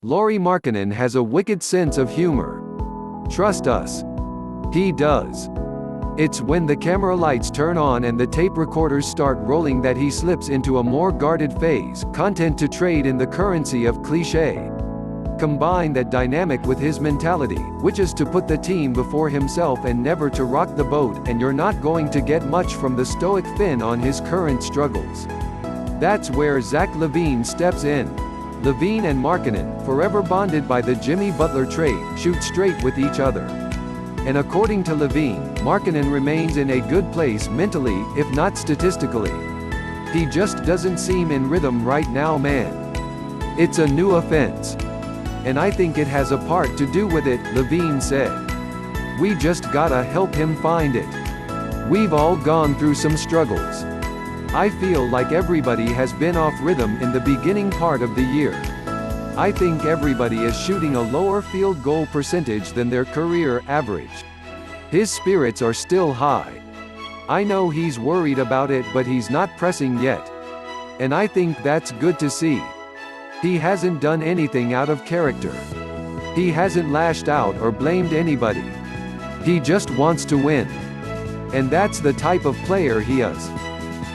Lauri Markkanen has a wicked sense of humor. Trust us. He does. It's when the camera lights turn on and the tape recorders start rolling that he slips into a more guarded phase, content to trade in the currency of cliché. Combine that dynamic with his mentality, which is to put the team before himself and never to rock the boat, and you're not going to get much from the stoic Finn on his current struggles. That's where Zach LaVine steps in. LaVine and Markkanen, forever bonded by the Jimmy Butler trade, shoot straight with each other. And according to LaVine, Markkanen remains in a good place mentally, if not statistically. He just doesn't seem in rhythm right now, man. It's a new offense. And I think it has a part to do with it, LaVine said. We just gotta help him find it. We've all gone through some struggles. I feel like everybody has been off rhythm in the beginning part of the year. I think everybody is shooting a lower field goal percentage than their career average. His spirits are still high. I know he's worried about it, but he's not pressing yet. And I think that's good to see. He hasn't done anything out of character. He hasn't lashed out or blamed anybody. He just wants to win. And that's the type of player he is.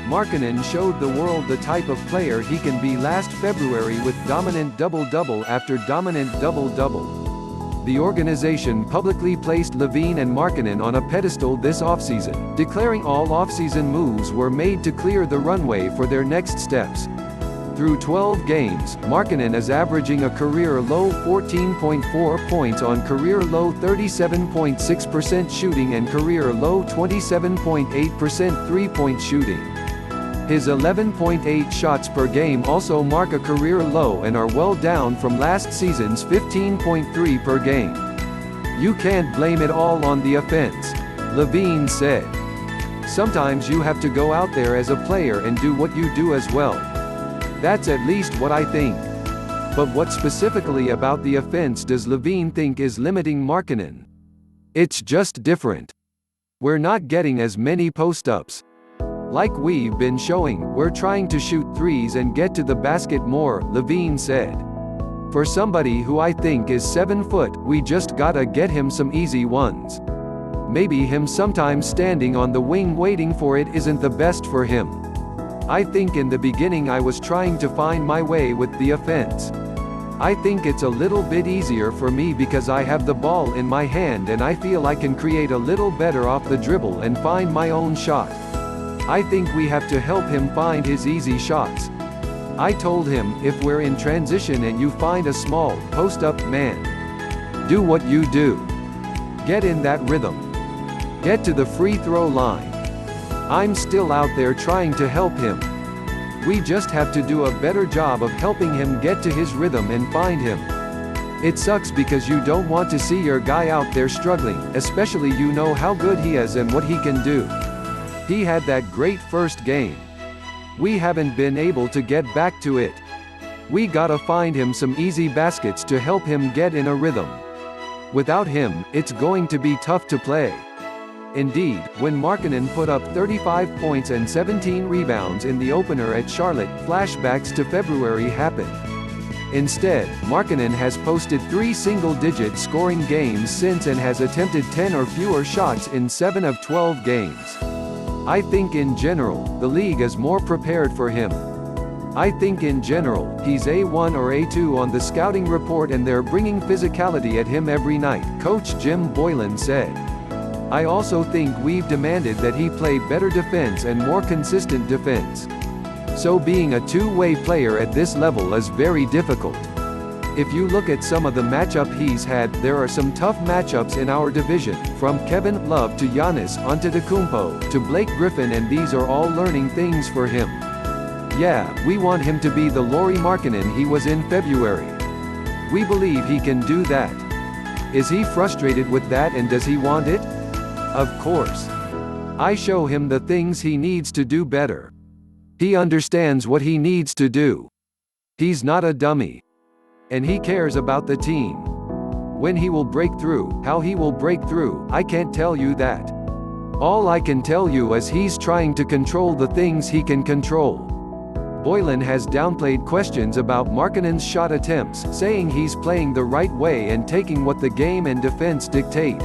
Markkanen showed the world the type of player he can be last February with dominant double-double after dominant double-double. The organization publicly placed LaVine and Markkanen on a pedestal this offseason, declaring all offseason moves were made to clear the runway for their next steps. Through 12 games, Markkanen is averaging a career-low 14.4 points on career-low 37.6% shooting and career-low 27.8% three-point shooting. His 11.8 shots per game also mark a career low and are well down from last season's 15.3 per game. You can't blame it all on the offense, LaVine said. Sometimes you have to go out there as a player and do what you do as well. That's at least what I think. But what specifically about the offense does LaVine think is limiting Markkanen? It's just different. We're not getting as many post-ups. Like we've been showing, we're trying to shoot threes and get to the basket more, LaVine said. For somebody who I think is 7 foot, we just gotta get him some easy ones. Maybe him sometimes standing on the wing waiting for it isn't the best for him. I think in the beginning I was trying to find my way with the offense. I think it's a little bit easier for me because I have the ball in my hand and I feel I can create a little better off the dribble and find my own shot. I think we have to help him find his easy shots. I told him, if we're in transition and you find a small, post-up man, do what you do. Get in that rhythm. Get to the free throw line. I'm still out there trying to help him. We just have to do a better job of helping him get to his rhythm and find him. It sucks because you don't want to see your guy out there struggling, especially you know how good he is and what he can do. He had that great first game. We haven't been able to get back to it. We gotta find him some easy baskets to help him get in a rhythm. Without him, it's going to be tough to play. Indeed, when Markkanen put up 35 points and 17 rebounds in the opener at Charlotte, flashbacks to February happened. Instead, Markkanen has posted 3 single-digit scoring games since and has attempted 10 or fewer shots in 7 of 12 games. I think in general, the league is more prepared for him. I think in general, he's A1 or A2 on the scouting report and they're bringing physicality at him every night, Coach Jim Boylan said. I also think we've demanded that he play better defense and more consistent defense. So being a two-way player at this level is very difficult. If you look at some of the matchup he's had, there are some tough matchups in our division, from Kevin Love to Giannis Antetokounmpo to Blake Griffin, and these are all learning things for him. Yeah, we want him to be the Lauri Markkanen he was in February. We believe he can do that. Is he frustrated with that and does he want it? Of course. I show him the things he needs to do better. He understands what he needs to do. He's not a dummy. And he cares about the team. When he will break through, how he will break through, I can't tell you that. All I can tell you is he's trying to control the things he can control. Boylan has downplayed questions about Markkanen's shot attempts, saying he's playing the right way and taking what the game and defense dictate.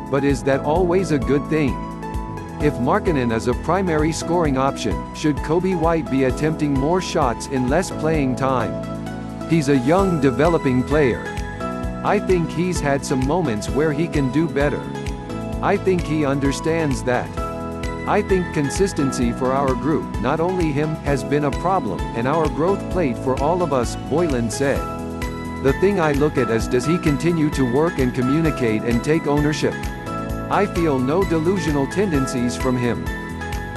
But is that always a good thing? If Markkanen is a primary scoring option, should Coby White be attempting more shots in less playing time? He's a young developing player. I think he's had some moments where he can do better. I think he understands that. I think consistency for our group, not only him, has been a problem, and our growth plate for all of us, Boylan said. The thing I look at is, does he continue to work and communicate and take ownership? I feel no delusional tendencies from him.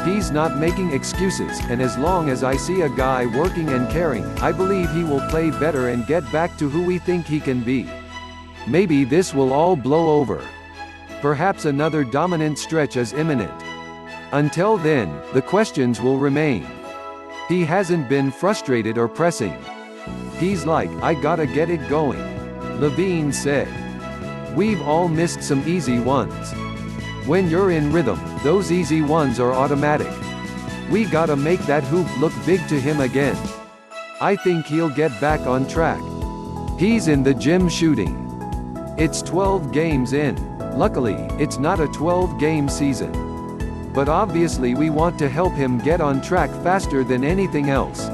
He's not making excuses, and as long as I see a guy working and caring, I believe he will play better and get back to who we think he can be. Maybe this will all blow over. Perhaps another dominant stretch is imminent. Until then, the questions will remain. He hasn't been frustrated or pressing. He's like, I gotta get it going. LaVine said. We've all missed some easy ones. When you're in rhythm, those easy ones are automatic. We gotta make that hoop look big to him again. I think he'll get back on track. He's in the gym shooting. It's 12 games in. Luckily, it's not a 12-game season. But obviously we want to help him get on track faster than anything else.